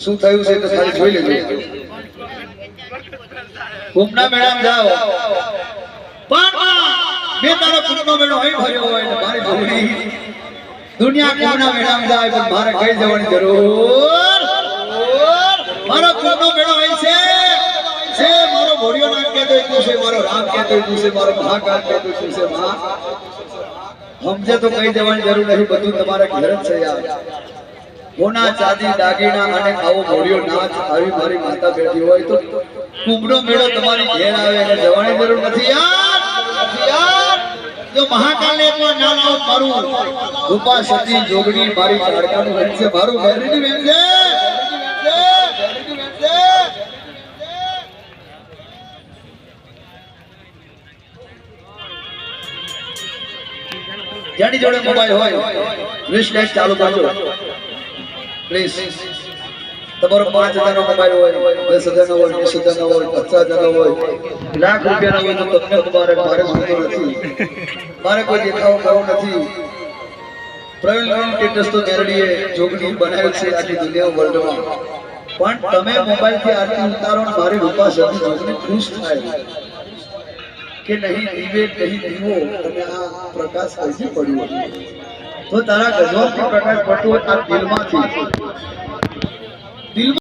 શું થયું છે તો ખાલી જોઈ લેજો. કુંભના મેળામાં જાઓ પણ મેં તારો કુંભનો મેળો અહીં ભર્યો હોય ને મારી જોડી દુનિયા કુંભના મેળામાં જાય પણ મારે કઈ જવાની જરૂર. મારો કુંભનો મેળો અહીં છે મારો ભોળિયો નામ કહેતો એટલું છે, મારો રામ કહેતો એટલું છે, મારો મહાકાળ કહેતો એટલું છે. સમજે તો કઈ જવાની જરૂર નથી, બધું તમારા ઘર જ છે યાર. સોના ચાંદી દાગીના અને આવો ભોળિયો નાચ આવી મારી માતા બેઠી હોય તો કુંભનો મેળો તમારી ઘેર આવે એટલે જવાની જરૂર નથી યાર. જો મહાકાળને એકવાર ના લાવો મારું રૂપા સતી જોગણી મારી ચાડકાનું વેણ છે, મારું વેરડી વેણ છે. જેની જોડે મોબાઈલ હોય રિસ્ટ ચાલુ કરજો પ્લીઝ. તમારો 5000 નો મોબાઈલ હોય, 10000 નો હોય, 20000 નો હોય, 50000 નો હોય, લાખ રૂપિયા નો હોય તો તમને મારે માંગતો નથી, મારે કોઈ દેખાવો કરવો નથી. પ્રવીણ સ્ટેટસ તો મેરડીએ જોગણી બનાવ્યું છે આખી દુનિયા વર્લ્ડમાં, પણ તમે મોબાઈલ થી આરતી ઉતારો ને મારી રૂપા સતી જોગણી ખુશ થાય કે નહીં દીવે નહીં દીવો અને આ પ્રકાશ કઈથી પડ્યો તો તારા ગજવાથી પ્રકાશ પડતો હોય આ દિલમાંથી.